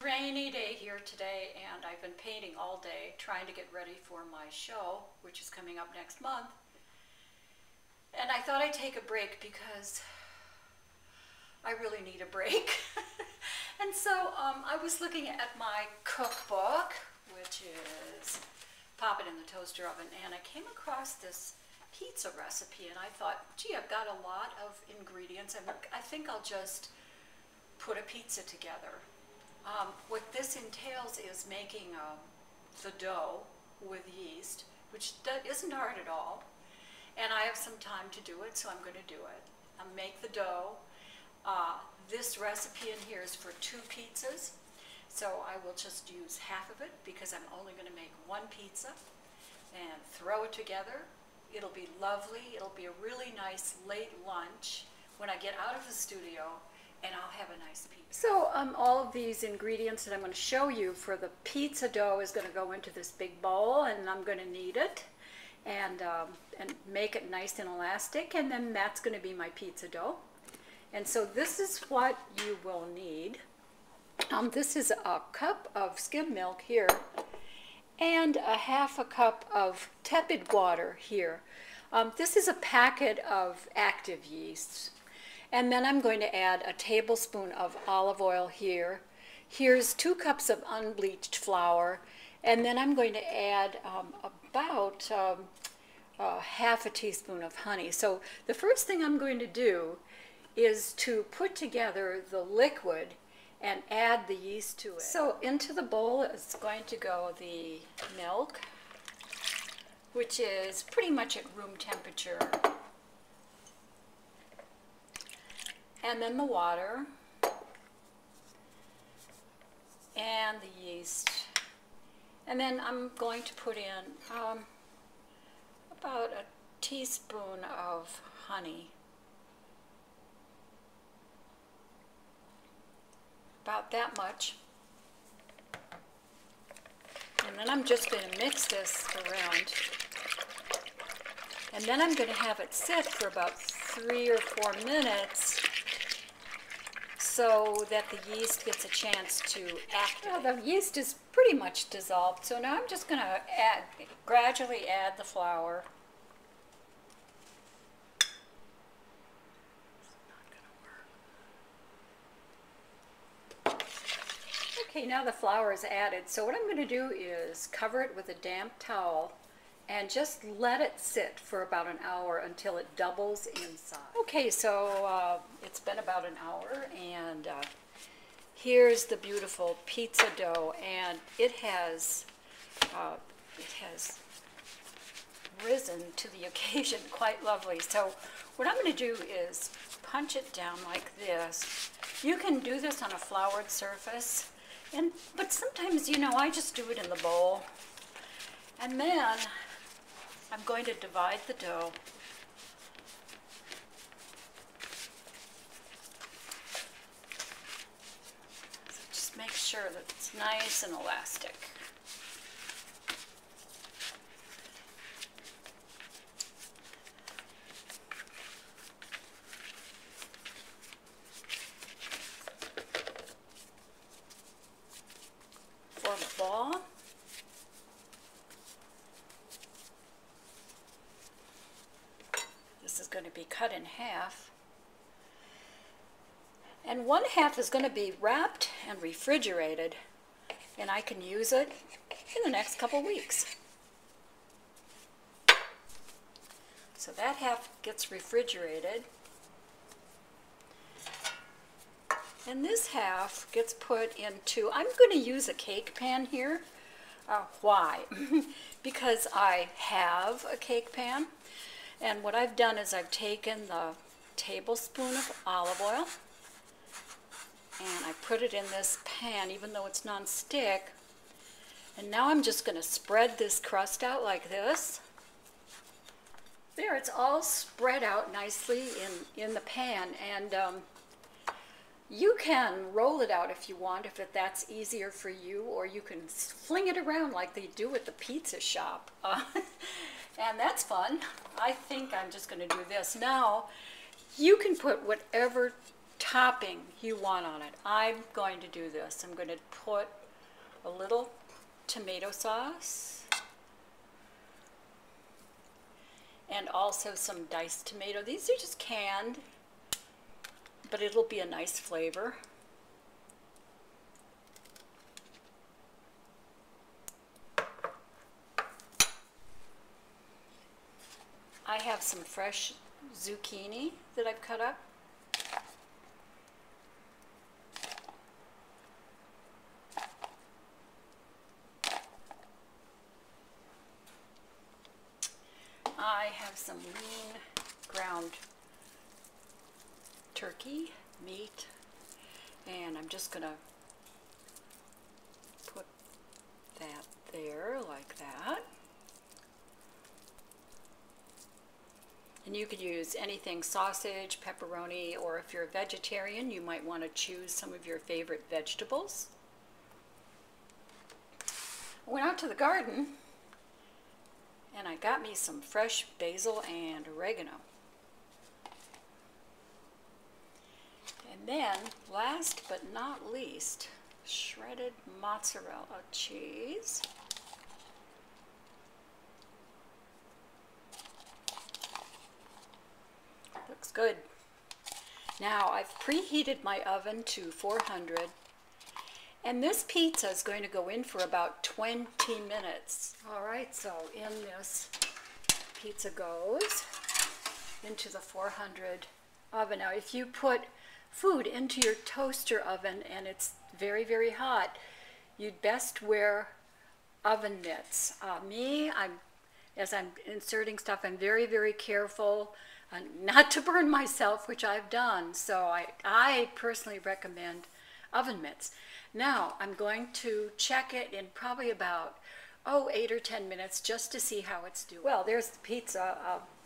Rainy day here today, and I've been painting all day trying to get ready for my show, which is coming up next month. And I thought I'd take a break because I really need a break. And so I was looking at my cookbook, which is Pop It in the Toaster Oven, and I came across this pizza recipe, and I thought, gee, I've got a lot of ingredients, and I think I'll just put a pizza together. What this entails is making the dough with yeast, which isn't hard at all. And I have some time to do it, so I'm going to do it. I'll make the dough. This recipe in here is for 2 pizzas, so I will just use half of it because I'm only going to make 1 pizza and throw it together. It'll be lovely. It'll be a really nice late lunch when I get out of the studio, and I'll have a nice pizza. So all of these ingredients that I'm going to show you for the pizza dough is going to go into this big bowl, and I'm going to knead it and make it nice and elastic, and then that's going to be my pizza dough. And so this is what you will need. This is a cup of skim milk here and a half a cup of tepid water here. This is a packet of active yeasts. And then I'm going to add a tablespoon of olive oil here. Here's 2 cups of unbleached flour. And then I'm going to add about half a teaspoon of honey. So the first thing I'm going to do is to put together the liquid and add the yeast to it. So into the bowl is going to go the milk, which is pretty much at room temperature. And then the water, and the yeast. And then I'm going to put in about a teaspoon of honey. About that much. And then I'm just going to mix this around. And then I'm going to have it sit for about 3 or 4 minutes, so that the yeast gets a chance to activate. Well, the yeast is pretty much dissolved, so now I'm just going to gradually add the flour. Okay, now the flour is added, so what I'm going to do is cover it with a damp towel and just let it sit for about an hour until it doubles in size. Okay, so it's been about an hour, and here's the beautiful pizza dough, and it has risen to the occasion quite lovely. So what I'm going to do is punch it down like this. You can do this on a floured surface, but sometimes, you know, I just do it in the bowl. And then I'm going to divide the dough. So just make sure that it's nice and elastic. Form a ball. This is going to be cut in half, and 1/2 is going to be wrapped and refrigerated, and I can use it in the next couple weeks. So that half gets refrigerated, and this half gets put into, I'm going to use a cake pan here. Why? Because I have a cake pan. And what I've done is I've taken the tablespoon of olive oil and I put it in this pan, even though it's non-stick. And now I'm just going to spread this crust out like this. There, it's all spread out nicely in the pan. And you can roll it out if you want, if that's easier for you, or you can fling it around like they do at the pizza shop. And that's fun. I think I'm just going to do this. Now, you can put whatever topping you want on it. I'm going to do this. I'm going to put a little tomato sauce and also some diced tomato. These are just canned, but it'll be a nice flavor. I have some fresh zucchini that I've cut up. I have some lean ground turkey meat, and I'm just going to put that there like that. And you could use anything, sausage, pepperoni, or if you're a vegetarian, you might want to choose some of your favorite vegetables. I went out to the garden and I got me some fresh basil and oregano. And then, last but not least, shredded mozzarella cheese. Looks good. Now I've preheated my oven to 400, and this pizza is going to go in for about 20 minutes. All right, so in this pizza goes into the 400 oven. Now if you put food into your toaster oven and it's very, very hot, you'd best wear oven mitts. As I'm inserting stuff, I'm very, very careful not to burn myself, which I've done. So I personally recommend oven mitts. Now I'm going to check it in probably about 8 or 10 minutes just to see how it's doing. Well, there's the pizza.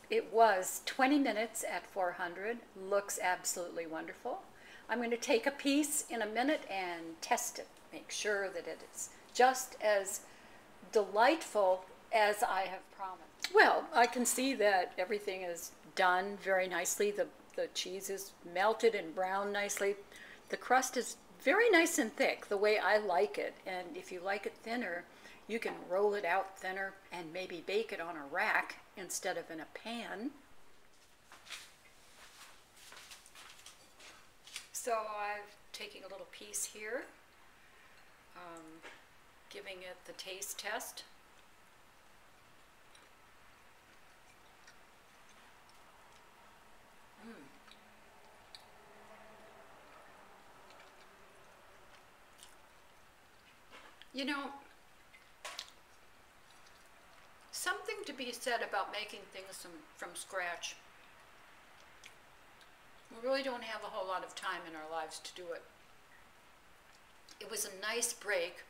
It was 20 minutes at 400. Looks absolutely wonderful. I'm going to take a piece in a minute and test it. Make sure that it is just as delightful as I have promised. Well, I can see that everything is done very nicely. The cheese is melted and browned nicely. The crust is very nice and thick, the way I like it. And if you like it thinner, you can roll it out thinner and maybe bake it on a rack instead of in a pan. So I'm taking a little piece here, giving it the taste test. You know, something to be said about making things from scratch. We really don't have a whole lot of time in our lives to do it. It was a nice break.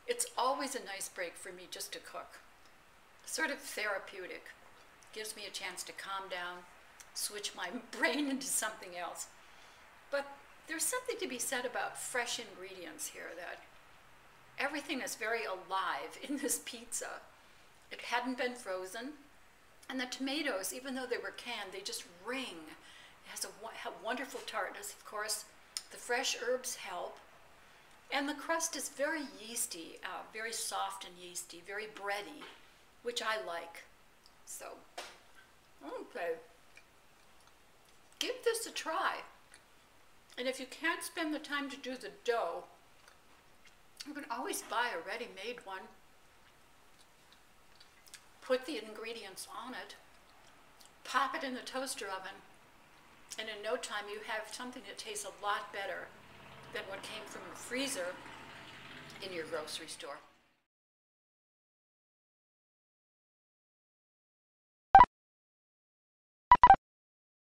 It's always a nice break for me just to cook. Sort of therapeutic. Gives me a chance to calm down, switch my brain into something else. But there's something to be said about fresh ingredients here, that everything is very alive in this pizza. It hadn't been frozen, and the tomatoes, even though they were canned, they just ring. It has a wonderful tartness, of course. The fresh herbs help, and the crust is very yeasty, very soft and yeasty, very bready, which I like. So, okay, give this a try. And if you can't spend the time to do the dough, you can always buy a ready-made one. Put the ingredients on it, pop it in the toaster oven, and in no time you have something that tastes a lot better than what came from the freezer in your grocery store.